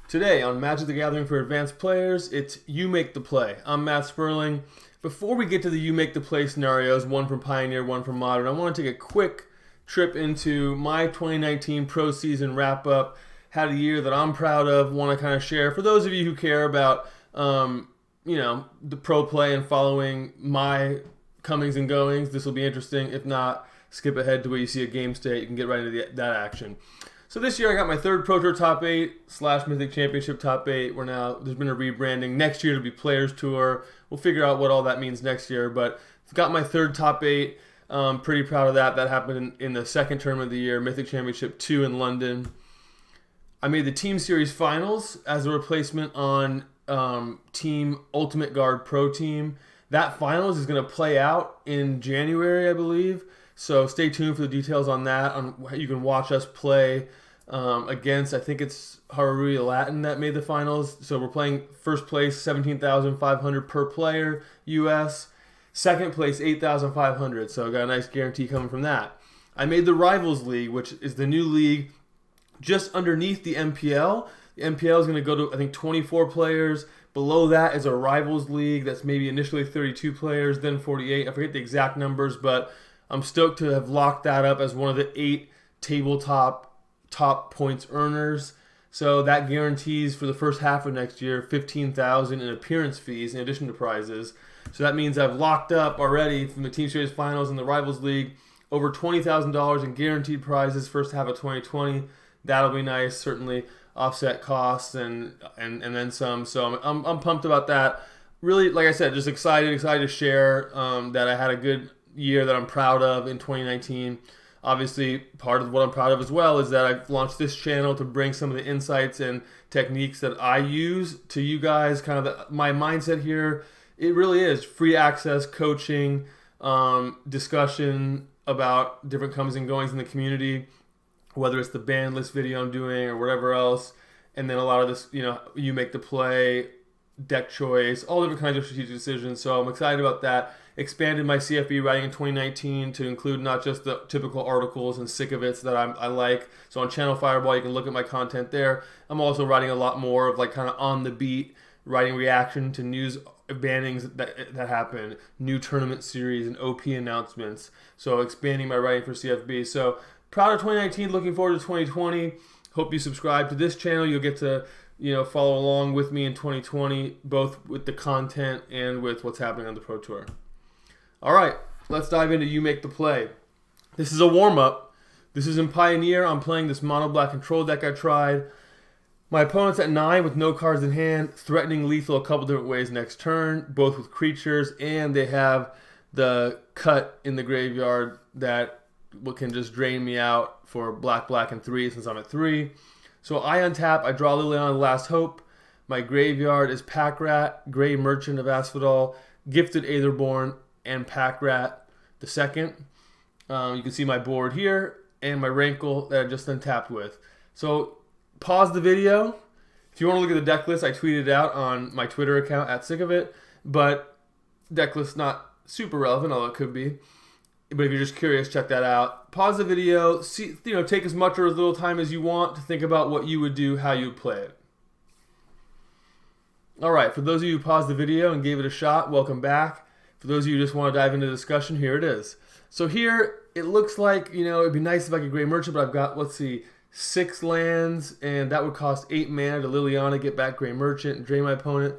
Today on Magic the Gathering for Advanced Players, it's You Make the Play. I'm Matt Sperling. Before we get to the You Make the Play scenarios, one from Pioneer, one from Modern, I want to take a quick trip into my 2019 pro season wrap-up. Had a year that I'm proud of, want to kind of share. For those of you who care about, the pro play and following my comings and goings, this will be interesting. If not, skip ahead to where you see a game state. You can get right into that action. So this year I got my third Pro Tour Top 8 / Mythic Championship Top 8. There's been a rebranding. Next year it'll be Players Tour. We'll figure out what all that means next year. But I've got my third Top 8. Pretty proud of that. That happened in the second term of the year, Mythic Championship 2 in London. I made the Team Series Finals as a replacement on Team Ultimate Guard Pro Team. That Finals is going to play out in January, I believe. So stay tuned for the details on that. You can watch us play against, I think it's Haruri Latin that made the finals. So we're playing first place, 17,500 per player, US. Second place, 8,500. So I got a nice guarantee coming from that. I made the Rivals League, which is the new league just underneath the MPL. The MPL is going to go to, I think, 24 players. Below that is a Rivals League that's maybe initially 32 players, then 48. I forget the exact numbers, but I'm stoked to have locked that up as one of the 8 tabletop top points earners. So that guarantees for the first half of next year $15,000 in appearance fees in addition to prizes. So that means I've locked up already from the Team Series Finals and the Rivals League over $20,000 in guaranteed prizes first half of 2020. That'll be nice, certainly offset costs and then some. So I'm pumped about that. Really, like I said, just excited to share that I had a good year that I'm proud of in 2019. Obviously, part of what I'm proud of as well is that I've launched this channel to bring some of the insights and techniques that I use to you guys. Kind of my mindset here, it really is free access, coaching, discussion about different comings and goings in the community, whether it's the ban list video I'm doing or whatever else, and then a lot of this, you make the play, deck choice, all different kinds of strategic decisions. So I'm excited about that. Expanded my CFB writing in 2019 to include not just the typical articles and sick of it's that I like. So on Channel Fireball, you can look at my content there. I'm also writing a lot more of like kind of on the beat, writing reaction to news bannings that happen, new tournament series and OP announcements. So expanding my writing for CFB. So proud of 2019, looking forward to 2020. Hope you subscribe to this channel. You'll get to follow along with me in 2020, both with the content and with what's happening on the Pro Tour. All right, let's dive into You Make the Play. This is a warm-up. This is in Pioneer. I'm playing this mono black control deck I tried. My opponent's at 9 with no cards in hand, threatening lethal a couple different ways next turn, both with creatures, and they have the cut in the graveyard that can just drain me out for black, and 3 since I'm at 3. So I untap, I draw Liliana Last Hope. My graveyard is Pack Rat, Gray Merchant of Asphodel, Gifted Aetherborn, and Pack Rat the second. You can see my board here and my Rankle that I just untapped with. So pause the video. If you want to look at the deck list, I tweeted it out on my Twitter account at Sick of It, but deck list not super relevant, although it could be. But if you're just curious, check that out. Pause the video. See, take as much or as little time as you want to think about what you would do, how you would play it. All right, for those of you who paused the video and gave it a shot, welcome back. For those of you who just want to dive into the discussion, here it is. So here, it looks like, it'd be nice if I could Gray Merchant, but I've got, 6 lands, and that would cost 8 mana to Liliana, get back Gray Merchant, and drain my opponent.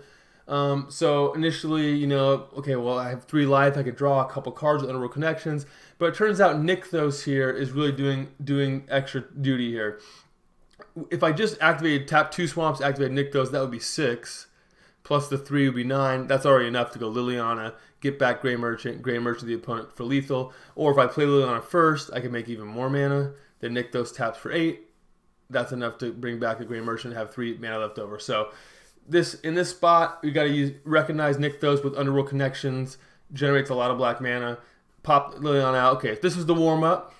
So initially, I have 3 life, I could draw a couple cards with Underworld Connections, but it turns out Nykthos here is really doing extra duty here. If I just tap 2 swamps, activated Nykthos, that would be 6, plus the 3 would be 9. That's already enough to go Liliana, get back Gray Merchant the opponent for lethal. Or if I play Liliana first, I can make even more mana. Then Nykthos taps for 8. That's enough to bring back the Gray Merchant and have 3 mana left over. So in this spot, you got to recognize Nykthos with Underworld Connections. Generates a lot of black mana. Pop Liliana out. Okay, if this was the warm-up,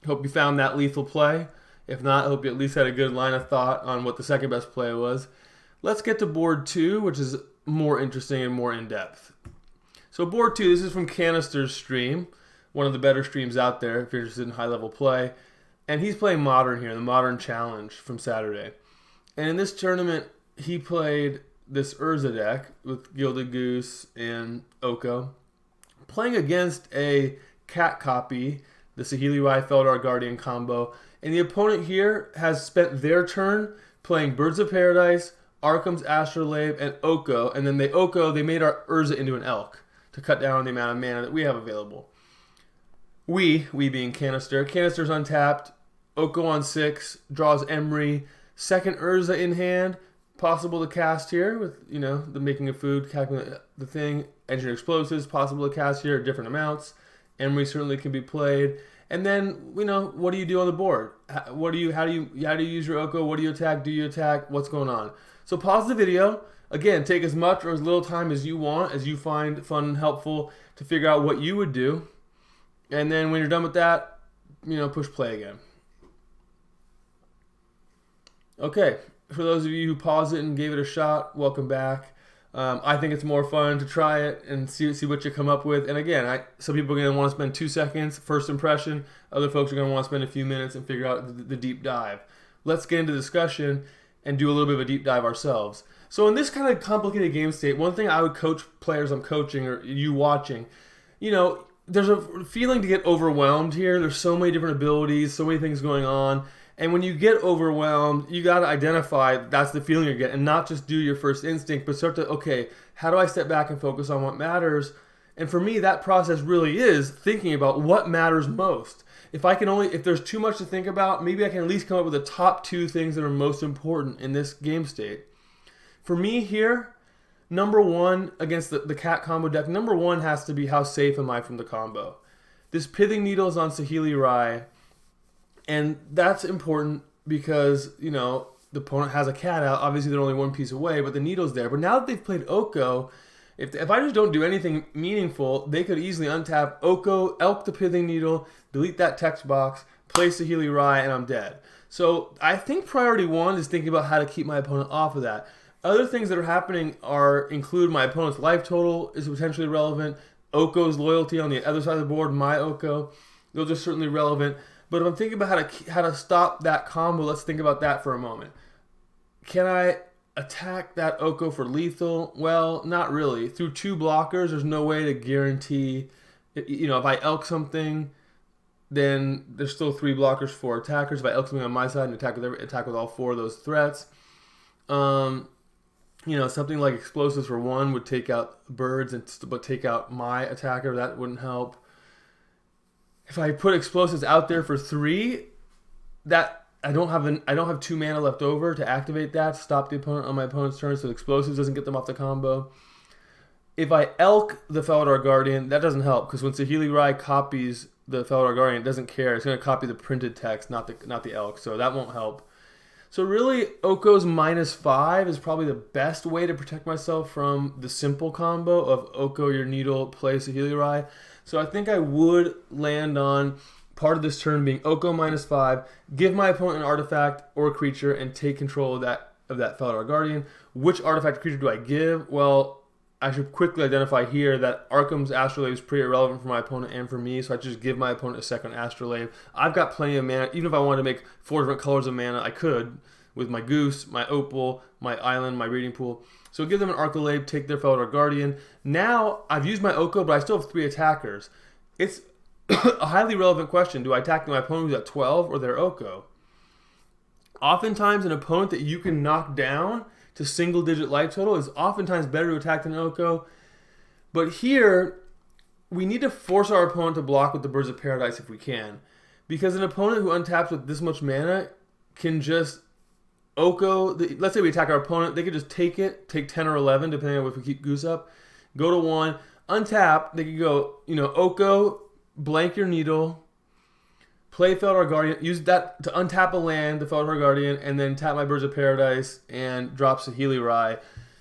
hope you found that lethal play. If not, I hope you at least had a good line of thought on what the second best play was. Let's get to board 2, which is more interesting and more in-depth. So board 2, this is from Canister's stream, one of the better streams out there if you're interested in high-level play. And he's playing Modern here, the Modern Challenge from Saturday. And in this tournament, he played this Urza deck with Gilded Goose and Oko, playing against a cat copy, the Saheeli Rai Feldar Guardian combo. And the opponent here has spent their turn playing Birds of Paradise, Arkham's Astrolabe, and Oko. And then they made our Urza into an Elk to cut down on the amount of mana that we have available. We being Canister. Canister's untapped. Oko on 6, draws Emery. Second Urza in hand, possible to cast here with, the making of food, calculating the thing. Engineer Explosives, possible to cast here at different amounts. Emery certainly can be played. And then, what do you do on the board? How do you use your Oko? What do you attack? Do you attack? What's going on? So pause the video. Again, take as much or as little time as you want, as you find fun and helpful to figure out what you would do. And then when you're done with that, push play again. Okay, for those of you who paused it and gave it a shot, welcome back. I think it's more fun to try it and see what you come up with. And again, some people are going to want to spend 2 seconds, first impression. Other folks are going to want to spend a few minutes and figure out the deep dive. Let's get into discussion and do a little bit of a deep dive ourselves. So in this kind of complicated game state, one thing I would coach players I'm coaching or you watching, there's a feeling to get overwhelmed here. There's so many different abilities, so many things going on. And when you get overwhelmed, you got to identify that's the feeling you're getting and not just do your first instinct, but start to, okay, how do I step back and focus on what matters? And for me, that process really is thinking about what matters most. If there's too much to think about, maybe I can at least come up with the top 2 things that are most important in this game state. For me here, number 1 against the cat combo deck, number 1 has to be how safe am I from the combo. This Pithing Needle is on Saheeli Rai. And that's important because, the opponent has a cat out. Obviously, they're only one piece away, but the needle's there. But now that they've played Oko, if I just don't do anything meaningful, they could easily untap Oko, Elk the Pithing Needle, delete that text box, play Saheeli Rai, and I'm dead. So I think priority 1 is thinking about how to keep my opponent off of that. Other things that are happening include my opponent's life total is potentially relevant, Oko's loyalty on the other side of the board, my Oko. Those are certainly relevant. But if I'm thinking about how to stop that combo, let's think about that for a moment. Can I attack that Oko for lethal? Well, not really. Through 2 blockers, there's no way to guarantee. If I Elk something, then there's still 3 blockers for attackers. If I Elk something on my side and attack with all 4 of those threats, something like Explosives for 1 would take out birds but take out my attacker. That wouldn't help. If I put Explosives out there for 3, that I don't have 2 mana left over to activate that, stop the opponent on my opponent's turn, so Explosives doesn't get them off the combo. If I Elk the Feldar Guardian, that doesn't help because when Saheeli Rai copies the Feldar Guardian, it doesn't care. It's going to copy the printed text, not the Elk, so that won't help. So really, Oko's -5 is probably the best way to protect myself from the simple combo of Oko your needle, play Saheeli Rai. So I think I would land on part of this turn being Oko -5, give my opponent an artifact or a creature, and take control of that Feldar Guardian. Which artifact or creature do I give? Well, I should quickly identify here that Arkham's Astrolabe is pretty irrelevant for my opponent and for me, so I just give my opponent a second Astrolabe. I've got plenty of mana. Even if I wanted to make 4 different colors of mana, I could with my Goose, my Opal, my Island, my Reading Pool. So give them an Arcolabe, take their Feldar Guardian. Now, I've used my Oko, but I still have 3 attackers. It's a highly relevant question. Do I attack my opponent who's at 12 or their Oko? Oftentimes, an opponent that you can knock down to single-digit life total is oftentimes better to attack than an Oko. But here, we need to force our opponent to block with the Birds of Paradise if we can. Because an opponent who untaps with this much mana can just Oko, let's say we attack our opponent, they could just take 10 or 11, depending on if we keep Goose up, go to 1, untap, they could go, Oko, blank your needle, play Feldar Guardian, use that to untap a land, the Feldar Guardian, and then tap my Birds of Paradise and drop Saheeli Rai.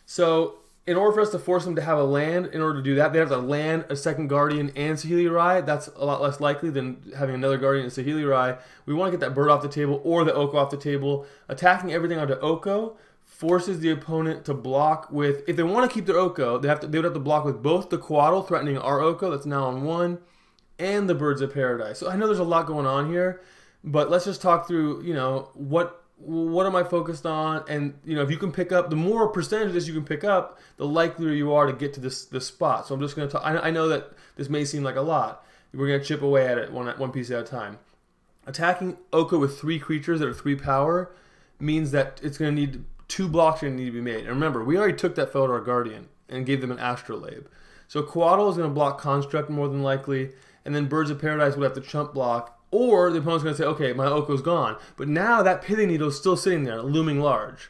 So in order for us to force them to have a land, in order to do that, they have to land a second Guardian and Saheeli Rai. That's a lot less likely than having another Guardian and Saheeli Rai. We want to get that bird off the table or the Oko off the table. Attacking everything onto Oko forces the opponent to block with, if they want to keep their Oko, they would have to block with both the Quaddle threatening our Oko, that's now on 1, and the Birds of Paradise. So I know there's a lot going on here, but let's just talk through, what am I focused on? And if you can pick up, the more percentages you can pick up, the likelier you are to get to this spot. So I'm just going to talk. I know that this may seem like a lot. We're going to chip away at it one piece at a time. Attacking Oko with 3 creatures that are 3 power means that it's going to need 2 blocks are going to need to be made. And remember, we already took that Feldar Guardian and gave them an Astrolabe. So Coatl is going to block Construct more than likely, and then Birds of Paradise would have to chump block, or the opponent's going to say, okay, my Oko's gone. But now that Pithing Needle is still sitting there, looming large.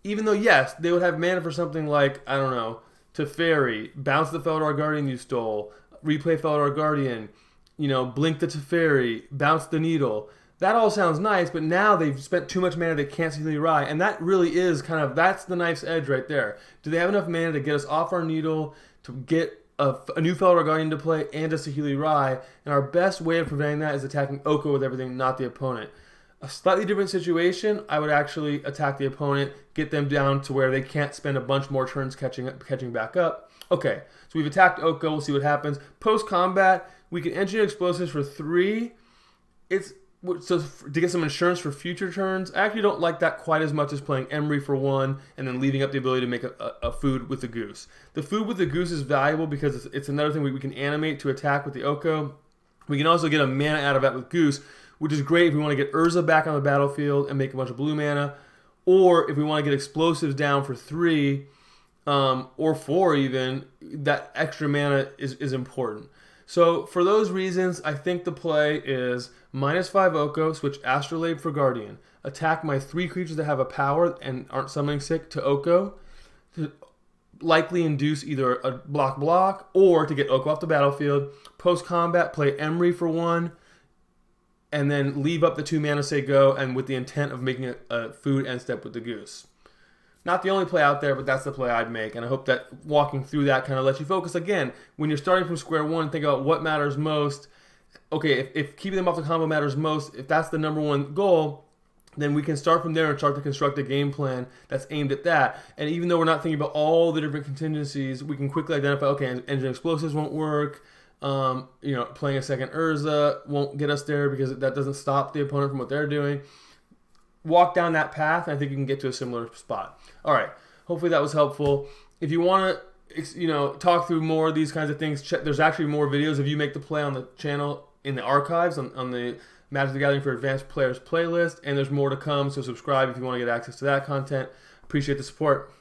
Even though, yes, they would have mana for something like, I don't know, Teferi, bounce the Feldar Guardian you stole, replay Feldar Guardian, blink the Teferi, bounce the Needle. That all sounds nice, but now they've spent too much mana they can't see Rai, and that really is that's the knife's edge right there. Do they have enough mana to get us off our Needle, to get a new Feldar Guardian to play, and a Saheeli Rai? And our best way of preventing that is attacking Oko with everything, not the opponent. A slightly different situation, I would actually attack the opponent, get them down to where they can't spend a bunch more turns catching back up. Okay, so we've attacked Oko, we'll see what happens. Post-combat, we can engineer explosives for 3. So to get some insurance for future turns. I actually don't like that quite as much as playing Emery for 1 and then leaving up the ability to make a food with the goose. The food with the goose is valuable because it's another thing we can animate to attack with the Oko. We can also get a mana out of that with goose, which is great if we want to get Urza back on the battlefield and make a bunch of blue mana, or if we want to get explosives down for 3 or 4 even. That extra mana is important. So for those reasons, I think the play is -5 Oko, switch Astrolabe for Guardian. Attack my 3 creatures that have a power and aren't summoning sick to Oko, to likely induce either a block or to get Oko off the battlefield. Post-combat, play Emery for 1, and then leave up the 2 mana, say go, and with the intent of making a food end step with the goose. Not the only play out there, but that's the play I'd make, and I hope that walking through that kind of lets you focus. Again, when you're starting from square one, think about what matters most. Okay, if keeping them off the combo matters most, if that's the number one goal, then we can start from there and start to construct a game plan that's aimed at that. And even though we're not thinking about all the different contingencies, we can quickly identify, okay, engine explosives won't work. Playing a second Urza won't get us there because that doesn't stop the opponent from what they're doing. Walk down that path, and I think you can get to a similar spot. All right. Hopefully that was helpful. If you want to, talk through more of these kinds of things, there's actually more videos of You Make the Play on the channel in the archives on the Magic the Gathering for Advanced Players playlist, and there's more to come. So subscribe if you want to get access to that content. Appreciate the support.